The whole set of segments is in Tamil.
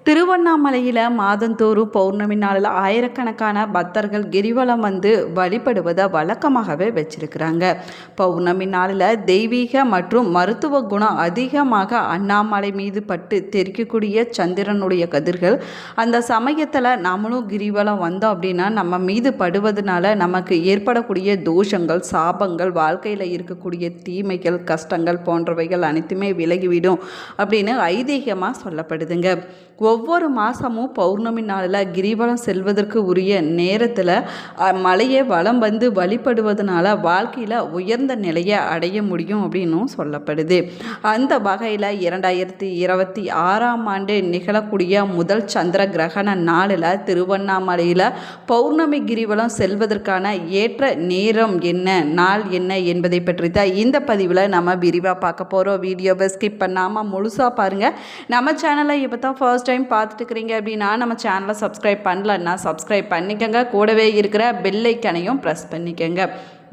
திருவண்ணாமலையில் மாதந்தோறும் பௌர்ணமி நாளில் ஆயிரக்கணக்கான பக்தர்கள் கிரிவலம் வந்து வழிபடுவதை வழக்கமாகவே வச்சிருக்கிறாங்க. பௌர்ணமி நாளில் தெய்வீக மற்றும் மருத்துவ குணம் அதிகமாக அண்ணாமலை மீது பட்டு தெரிக்கக்கூடிய சந்திரனுடைய கதிர்கள் அந்த சமயத்தில் நம்மளும் கிரிவலம் வந்தோம் அப்படின்னா நம்ம மீது படுவதனால நமக்கு ஏற்படக்கூடிய தோஷங்கள், சாபங்கள், வாழ்க்கையில் இருக்கக்கூடிய தீமைகள், கஷ்டங்கள் போன்றவைகள் அனைத்துமே விலகிவிடும் அப்படின்னு ஐதீகமாக சொல்லப்படுதுங்க. ஒவ்வொரு மாதமும் பௌர்ணமி நாளில் கிரிவலம் செல்வதற்கு உரிய நேரத்தில் மலையை வலம் வந்து வழிபடுவதனால வாழ்க்கையில் உயர்ந்த நிலையை அடைய முடியும் அப்படின்னும் சொல்லப்படுது. அந்த வகையில் 2026 நிகழக்கூடிய முதல் சந்திர கிரகண நாளில் திருவண்ணாமலையில் பௌர்ணமி கிரிவலம் செல்வதற்கான ஏற்ற நேரம் என்ன, நாள் என்ன என்பதை பற்றி தான் இந்த பதிவில் நம்ம விரிவாக பார்க்க போகிறோம். வீடியோவை ஸ்கிப் பண்ணாமல் முழுசாக பாருங்கள். நம்ம சேனலை இப்போ தான் ஃபர்ஸ்ட் டைம் பார்த்துட்டு இருக்கிறீங்க அப்படின்னா நம்ம சேனலை சப்ஸ்கிரைப் பண்ணலன்னா சப்ஸ்கிரைப் பண்ணிக்கோங்க. கூடவே இருக்கிற பெல் ஐக்கனையும் ப்ரெஸ் பண்ணிக்கோங்க.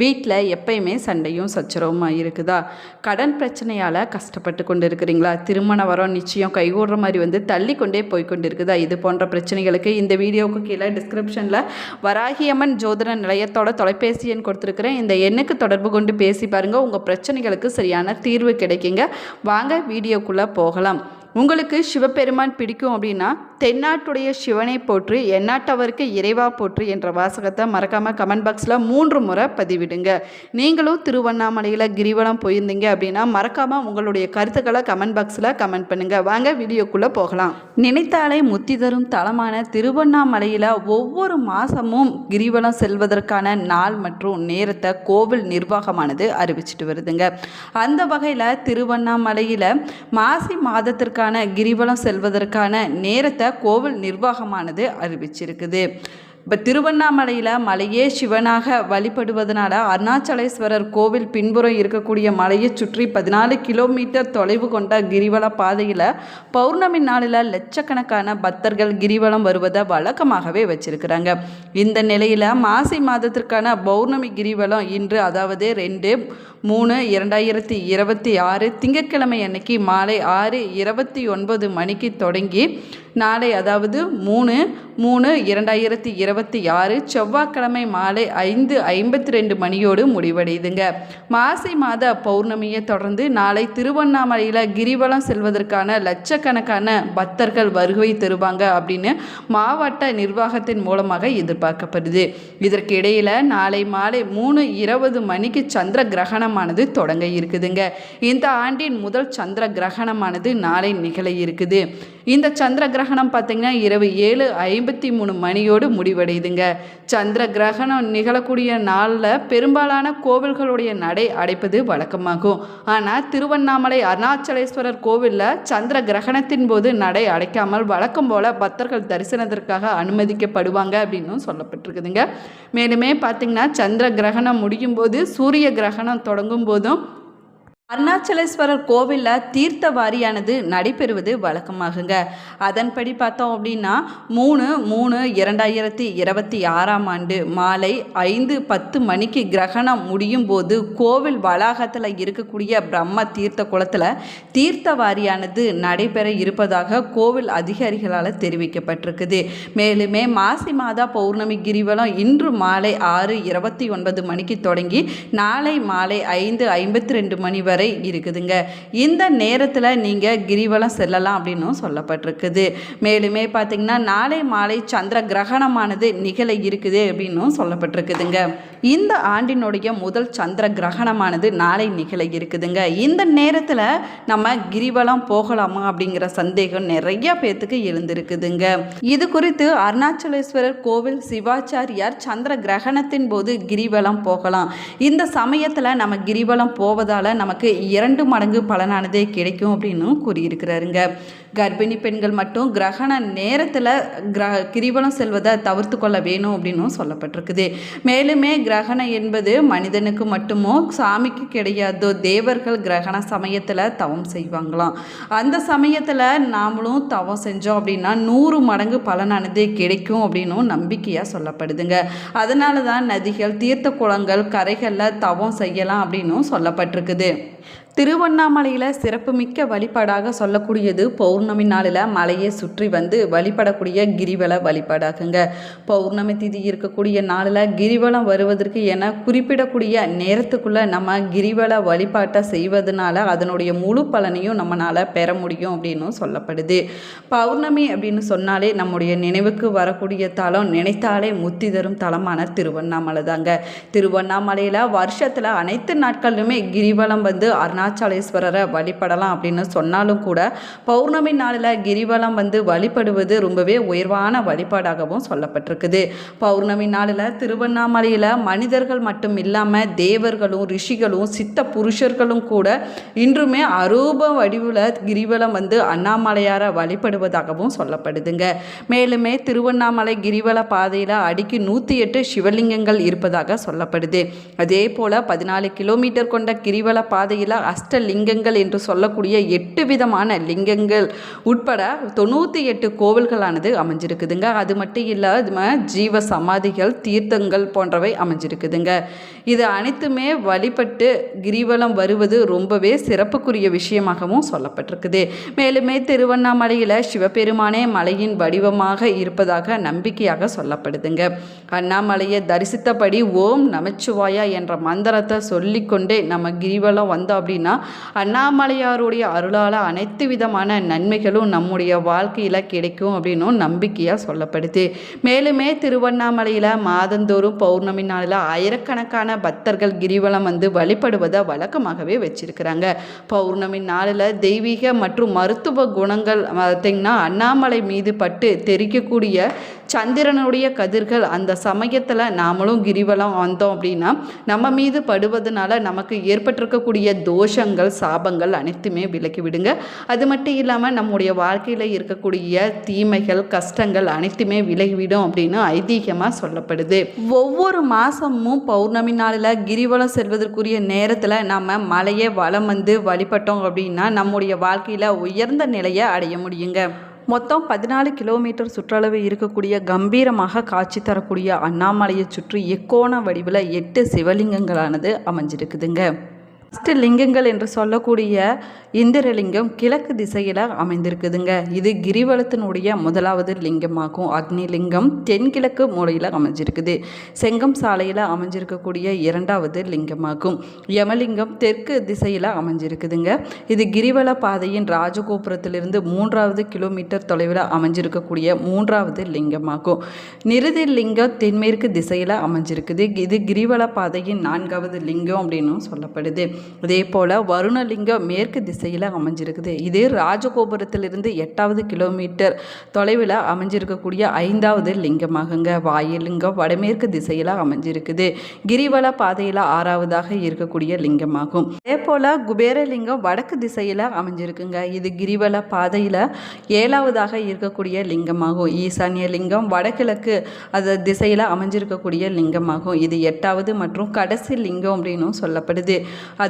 வீட்டில் எப்பயுமே சண்டையும் சச்சரவுமாக இருக்குதா? கடன் பிரச்சனையால் கஷ்டப்பட்டு கொண்டு இருக்கிறீங்களா? திருமண வரம் நிச்சயம் கைகூடுற மாதிரி வந்து தள்ளி கொண்டே போய்கொண்டு இருக்குதா? இது போன்ற பிரச்சனைகளுக்கு இந்த வீடியோவுக்கு கீழே டிஸ்கிரிப்ஷனில் வராகியம்மன் ஜோதிட நிலையத்தோட தொலைபேசி எண் கொடுத்துருக்குறேன். இந்த எண்ணுக்கு தொடர்பு கொண்டு பேசி பாருங்கள். உங்கள் பிரச்சனைகளுக்கு சரியான தீர்வு கிடைக்குங்க. வாங்க வீடியோக்குள்ளே போகலாம். உங்களுக்கு சிவபெருமான் பிடிக்கும் அப்படின்னா தென்னாட்டுடைய சிவனை போற்று, எந்நாட்டவருக்கு இறைவா போற்று என்ற வாசகத்தை மறக்காமல் கமெண்ட் பாக்ஸில் 3 முறை பதிவிடுங்க. நீங்களும் திருவண்ணாமலையில் கிரிவலம் போயிருந்தீங்க அப்படின்னா மறக்காமல் உங்களுடைய கருத்துக்களை கமெண்ட் பாக்ஸில் கமெண்ட் பண்ணுங்கள். வாங்க வீடியோக்குள்ளே போகலாம். நினைத்தாலே முத்தி தரும் தலமான திருவண்ணாமலையில் ஒவ்வொரு மாதமும் கிரிவலம் செல்வதற்கான நாள் மற்றும் நேரத்தை கோவில் நிர்வாகமானது அறிவிச்சிட்டு வருதுங்க. அந்த வகையில் திருவண்ணாமலையில் மாசி மாதத்திற்கு கிரிவலம் செல்வதற்கான நேரத்தை கோவில் நிர்வாகமானது அறிவிச்சிருக்குது. இப்போ திருவண்ணாமலையில் மலையே சிவனாக வழிபடுவதனால அருணாச்சலேஸ்வரர் கோவில் பின்புறம் இருக்கக்கூடிய மலையை சுற்றி 14 கிலோமீட்டர் தொலைவு கொண்ட கிரிவல பாதையில் பௌர்ணமி நாளில் லட்சக்கணக்கான பக்தர்கள் கிரிவலம் வருவதை வழக்கமாகவே வச்சிருக்கிறாங்க. இந்த நிலையில் மாசி மாதத்திற்கான பௌர்ணமி கிரிவலம் இன்று, அதாவது 2/3/2026 திங்கட்கிழமை அன்னைக்கு மாலை 6:29 மணிக்கு தொடங்கி நாளை, அதாவது 3/3/2026 செவ்வாய்க்கிழமை மாலை 5:52 மணியோடு முடிவடையுதுங்க. மாசி மாத பௌர்ணமியை தொடர்ந்து நாளை திருவண்ணாமலையில் கிரிவலம் செல்வதற்கான லட்சக்கணக்கான பக்தர்கள் வருகை தருவாங்க அப்படின்னு மாவட்ட நிர்வாகத்தின் மூலமாக எதிர்பார்க்கப்படுது. இதற்கு இடையில் நாளை மாலை 3:20 மணிக்கு சந்திர கிரகணமானது தொடங்க இருக்குதுங்க. இந்த ஆண்டின் முதல் சந்திர கிரகணமானது நாளை நிகழ இருக்குது. இந்த சந்திர கிரகணம் பார்த்தீங்கன்னா இரவு 7:53 மணியோடு முடிவடையுதுங்க. சந்திர கிரகணம் நிகழக்கூடிய நாளில் பெரும்பாலான கோவில்களுடைய நடை அடைப்பது வழக்கமாகும். ஆனால் திருவண்ணாமலை அருணாச்சலேஸ்வரர் கோவிலில் சந்திர கிரகணத்தின் போது நடை அடைக்காமல் வழக்கம் போல பக்தர்கள் தரிசனத்திற்காக அனுமதிக்கப்படுவாங்க அப்படின்னு சொல்லப்பட்டிருக்குதுங்க. மேலுமே பார்த்தீங்கன்னா சந்திர கிரகணம் முடியும் போது சூரிய கிரகணம் தொடங்கும் போதும் அருணாச்சலேஸ்வரர் கோவிலில் தீர்த்த வாரியானது நடைபெறுவது வழக்கமாகுங்க. அதன்படி பார்த்தோம் அப்படின்னா 3/3/2026 மாலை 5:10 மணிக்கு கிரகணம் முடியும் போது கோவில் வளாகத்தில் இருக்கக்கூடிய பிரம்ம தீர்த்த குளத்தில் தீர்த்த வாரியானது நடைபெற இருப்பதாக கோவில் அதிகாரிகளால் தெரிவிக்கப்பட்டிருக்குது. மேலுமே மாசி மாத பௌர்ணமி கிரிவலம் இன்று மாலை 6:29 மணிக்கு தொடங்கி நாளை மாலை 5:52 மணி வரை இருக்குதுங்க. இந்த நேரத்தில் நீங்கள் கிரிவலம் செல்லலாம் அப்படின்னு சொல்லப்பட்டிருக்குது. மேலுமே பார்த்தீங்கன்னா நாளை மாலை சந்திர கிரகணமானது நிகழ இருக்குது அப்படின்னு சொல்லப்பட்டிருக்குதுங்க. இந்த ஆண்டினுடைய முதல் சந்திர கிரகணமானது நாளை நிகழ இருக்குதுங்க. இந்த நேரத்தில் நம்ம கிரிவலம் போகலாமா அப்படிங்கிற சந்தேகம் நிறைய பேர்த்துக்கு எழுந்திருக்குதுங்க. இது குறித்து அருணாச்சலேஸ்வரர் கோவில் சிவாச்சாரியார் சந்திர கிரகணத்தின் போது கிரிவலம் போகலாம், இந்த சமயத்தில் நம்ம கிரிவலம் போவதால் நமக்கு 2 மடங்கு பலனானதே கிடைக்கும் அப்படின்னு கூறியிருக்கிறாருங்க. கர்ப்பிணி பெண்கள் மட்டும் கிரகண நேரத்தில் கிரிவலம் செல்வதை தவிர்த்து கொள்ள வேணும் அப்படின்னு சொல்லப்பட்டிருக்குது. மேலுமே கிரகணம் என்பது மனிதனுக்கு மட்டுமோ சாமிக்கு கிடையாதோ, தேவர்கள் கிரகண சமயத்தில் தவம் செய்வாங்களாம். அந்த சமயத்தில் நாமளும் தவம் செஞ்சோம் அப்படின்னா 100 மடங்கு பலனானது கிடைக்கும் அப்படின்னும் நம்பிக்கையாக சொல்லப்படுதுங்க. அதனால தான் நதிகள், தீர்த்த குளங்கள், கரைகளில் தவம் செய்யலாம் அப்படின்னும் சொல்லப்பட்டிருக்குது. திருவண்ணாமலையில் சிறப்புமிக்க வழிபாடாக சொல்லக்கூடியது பௌர்ணமி நாளில் மலையை சுற்றி வந்து வழிபடக்கூடிய கிரிவல வழிபாடாகுங்க. பௌர்ணமி திதி இருக்கக்கூடிய நாளில் கிரிவலம் வருவதற்கு என குறிப்பிடக்கூடிய நேரத்துக்குள்ளே நம்ம கிரிவல வழிபாட்டை செய்வதனால அதனுடைய முழு பலனையும் நம்மளால் பெற முடியும் அப்படின்னு சொல்லப்படுது. பௌர்ணமி அப்படின்னு சொன்னாலே நம்முடைய நினைவுக்கு வரக்கூடிய தலம் நினைத்தாலே முத்தி தரும் தலமான திருவண்ணாமலை தாங்க. திருவண்ணாமலையில் வருஷத்தில் அனைத்து நாட்களிலுமே கிரிவலம் வந்து அருணாச்சலேஸ்வரரை வழிபடலாம் அப்படின்னு சொன்னாலும் கூட பௌர்ணமி நாளில் கிரிவலம் வந்து வழிபடுவது ரொம்பவே உயர்வான வழிபாடாகவும் சொல்லப்பட்டிருக்குது. பௌர்ணமி நாளில் திருவண்ணாமலையில் மனிதர்கள் மட்டும் இல்லாமல் தேவர்களும் ரிஷிகளும் சித்த புருஷர்களும் கூட இன்றுமே அரூப வடிவில் கிரிவலம் வந்து அண்ணாமலையாரை வழிபடுவதாகவும் சொல்லப்படுதுங்க. மேலுமே திருவண்ணாமலை கிரிவல பாதையில் அடிக்கு 108 சிவலிங்கங்கள் இருப்பதாக சொல்லப்படுது. அதே போல் 14 கிலோமீட்டர் கொண்ட கிரிவல பாதையில் அஷ்டலிங்கங்கள் என்று சொல்லக்கூடிய 8 விதமான லிங்கங்கள் உட்பட 98 கோவில்களானது அமைஞ்சிருக்குதுங்க. அது மட்டும் இல்லாம ஜீவ சமாதிகள் தீர்த்தங்கள் போன்றவை அமைஞ்சிருக்குதுங்க. இது அனைத்துமே வழிபட்டு கிரிவலம் வருவது ரொம்பவே சிறப்புக்குரிய விஷயமாகவும் சொல்லப்பட்டிருக்குது. மேலுமே திருவண்ணாமலையில் சிவபெருமானே மலையின் வடிவமாக இருப்பதாக நம்பிக்கையாக சொல்லப்படுதுங்க. அண்ணாமலையை தரிசித்தபடி ஓம் நமச்சிவாயா என்ற மந்திரத்தை சொல்லிக்கொண்டே நம்ம கிரிவலம் வந்தோம் அப்படின்னா அண்ணாமலையாருடைய அருளால் அனைத்து விதமான நன்மைகளும் நம்முடைய வாழ்க்கையில் கிடைக்கும் அப்படின்னும் நம்பிக்கையாக சொல்லப்படுது. மேலுமே திருவண்ணாமலையில் மாதந்தோறும் பௌர்ணமி நாளில் ஆயிரக்கணக்கான பக்தர்கள் கிரிவலம் வந்து வழிபடுவதை வழக்கமாகவே வச்சிருக்கிறாங்க. பௌர்ணமி நாளில் தெய்வீக மற்றும் மருத்துவ குணங்கள் பார்த்திங்கன்னா அண்ணாமலை மீது பட்டு தெரிக்கக்கூடிய சந்திரனுடைய கதிர்கள் அந்த சமயத்தில் நாமளும் கிரிவலம் வந்தோம் அப்படின்னா நம்ம மீது படுவதனால நமக்கு ஏற்பட்டிருக்கக்கூடிய தோஷங்கள் சாபங்கள் அனைத்துமே விலக்கி விடுங்க. அது மட்டும் இல்லாமல் நம்முடைய வாழ்க்கையில் இருக்கக்கூடிய தீமைகள் கஷ்டங்கள் அனைத்துமே விலகிவிடும் அப்படின்னு ஐதீகமாக சொல்லப்படுது. ஒவ்வொரு மாதமும் பௌர்ணமி நாளில் கிரிவலம் செல்வதற்குரிய நேரத்தில் நம்ம மலையை வலம் வந்து வழிபட்டோம் அப்படின்னா நம்முடைய வாழ்க்கையில் உயர்ந்த நிலையை அடைய முடியுங்க. மொத்தம் 14 கிலோமீட்டர் சுற்றளவு இருக்கக்கூடிய கம்பீரமாக காட்சி தரக்கூடிய அண்ணாமலையை சுற்றி எக்கோண வடிவில் 8 சிவலிங்கங்களானது அமைஞ்சிருக்குதுங்க. லிங்கங்கள் என்று சொல்லக்கூடிய இந்திரலிங்கம் கிழக்கு திசையில் அமைந்திருக்குதுங்க. இது கிரிவலத்தினுடைய முதலாவது லிங்கமாகும். அக்னி லிங்கம் தென்கிழக்கு மூலையில் அமைஞ்சிருக்குது. செங்கம் சாலையில் அமைஞ்சிருக்கக்கூடிய இரண்டாவது லிங்கமாகும். யமலிங்கம் தெற்கு திசையில் அமைஞ்சிருக்குதுங்க. இது கிரிவல பாதையின் ராஜகோபுரத்திலிருந்து 3வது கிலோமீட்டர் தொலைவில் அமைஞ்சிருக்கக்கூடிய 3வது லிங்கமாகும். நிருதி லிங்கம் தென்மேற்கு திசையில் அமைஞ்சிருக்குது. இது கிரிவல பாதையின் 4வது லிங்கம் அப்படின்னு சொல்லப்படுது. அதே போல் வருணலிங்கம் மேற்கு திசையில் அமைஞ்சிருக்குது. இது ராஜகோபுரத்திலிருந்து 8வது கிலோமீட்டர் தொலைவில் அமைஞ்சிருக்கக்கூடிய 5வது லிங்கமாகுங்க. வாயுலிங்கம் வடமேற்கு திசையில் அமைஞ்சிருக்குது. கிரிவல பாதையில் 6வதாக இருக்கக்கூடிய லிங்கமாகும். அதே போல் குபேரலிங்கம் வடக்கு திசையில் அமைஞ்சிருக்குங்க. இது கிரிவல பாதையில் 7வதாக இருக்கக்கூடிய லிங்கமாகும். ஈசான்ய லிங்கம் வடகிழக்கு அது திசையில் அமைஞ்சிருக்கக்கூடிய லிங்கமாகும். இது 8வது மற்றும் கடைசி லிங்கம் அப்படின்னு சொல்லப்படுது.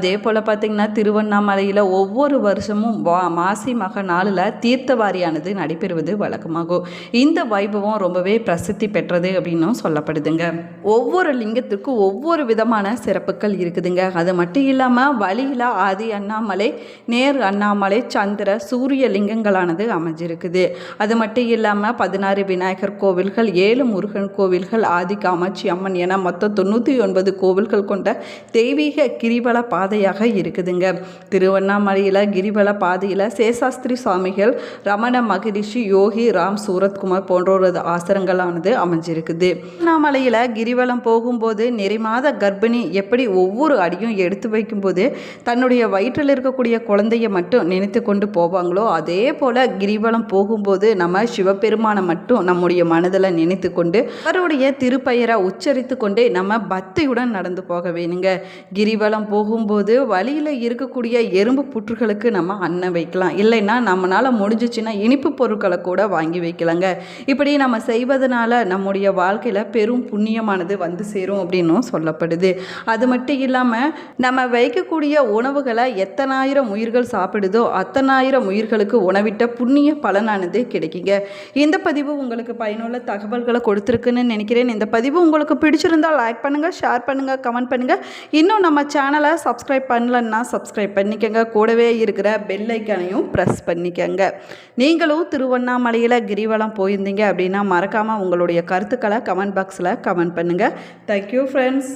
அதே போல் பார்த்திங்கன்னா திருவண்ணாமலையில் ஒவ்வொரு வருஷமும் மாசி மக நாளில் தீர்த்தவாரியானது நடைபெறுவது வழக்கமாகும். இந்த வைபவம் ரொம்பவே பிரசித்தி பெற்றது அப்படின்னும் சொல்லப்படுதுங்க. ஒவ்வொரு லிங்கத்திற்கும் ஒவ்வொரு விதமான சிறப்புகள் இருக்குதுங்க. அது மட்டும் இல்லாமல் வழியில் ஆதி அண்ணாமலை நேர் அண்ணாமலை சந்திர சூரிய லிங்கங்களானது அமைஞ்சிருக்குது. அது மட்டும் இல்லாமல் 16 விநாயகர் கோவில்கள் 7 முருகன் கோவில்கள் ஆதி காமாட்சி அம்மன் என மொத்தம் 99 கோவில்கள் கொண்ட தெய்வீக கிரிவல பாதையாக இருக்குதுங்க. திருவண்ணாமலையில் கிரிவல பாதையில் சேஷாஸ்திரி சுவாமிகள் ரமண மகரிஷி யோகி ராம் சூரத்குமார் போன்றோரது ஆசிரங்களானது அமைஞ்சிருக்குது. திருவண்ணாமலையில் கிரிவலம் போகும்போது நிறைமாத கர்ப்பிணி எப்படி ஒவ்வொரு அடியும் எடுத்து வைக்கும்போது தன்னுடைய வயிற்றில் இருக்கக்கூடிய குழந்தைய மட்டும் நினைத்து கொண்டு போவாங்களோ அதே போல் கிரிவலம் போகும்போது நம்ம சிவபெருமானை மட்டும் நம்முடைய மனதில் நினைத்து கொண்டு அவருடைய திருப்பெயரை உச்சரித்து கொண்டே நம்ம பக்தியுடன் நடந்து போக வேணுங்க. கிரிவலம் போகும்போது வழியில் இருக்கக்கூடிய எறும்பு புற்றுகளுக்கு நம்ம அன்னம் வைக்கலாம். இல்லைன்னா நம்மளால் முடிஞ்சிச்சுன்னா இனிப்பு பொருட்களை கூட வாங்கி வைக்கலாங்க. இப்படி நம்ம செய்வதனால நம்முடைய வாழ்க்கையில் பெரும் புண்ணியமானது வந்து சேரும் அப்படின்னும் சொல்லப்படுது. அது மட்டும் இல்லாமல் நம்ம வைக்கக்கூடிய உணவுகளை எத்தனாயிரம் உயிர்கள் சாப்பிடுதோ அத்தனாயிரம் உயிர்களுக்கு உணவிட்ட புண்ணிய பலனானது கிடைக்குங்க. இந்த பதிவு உங்களுக்கு பயனுள்ள தகவல்களை கொடுத்துருக்குன்னு நினைக்கிறேன். இந்த பதிவு உங்களுக்கு பிடிச்சிருந்தால் லைக் பண்ணுங்கள், ஷேர் பண்ணுங்கள், கமெண்ட் பண்ணுங்கள். இன்னும் நம்ம சேனலை சப்ஸ்கிரைப் சப்ஸ்கிரைப் பண்ணலன்னா சப்ஸ்கிரைப் பண்ணிக்கங்க. கூடவே இருக்கிற பெல் ஐக்கானையும் ப்ரெஸ் பண்ணிக்கங்க. நீங்களும் திருவண்ணாமலையில் கிரிவலம் போயிருந்தீங்க அப்படின்னா மறக்காமல் உங்களுடைய கருத்துக்களை கமெண்ட் பாக்ஸில் கமெண்ட் பண்ணுங்கள். Thank you friends.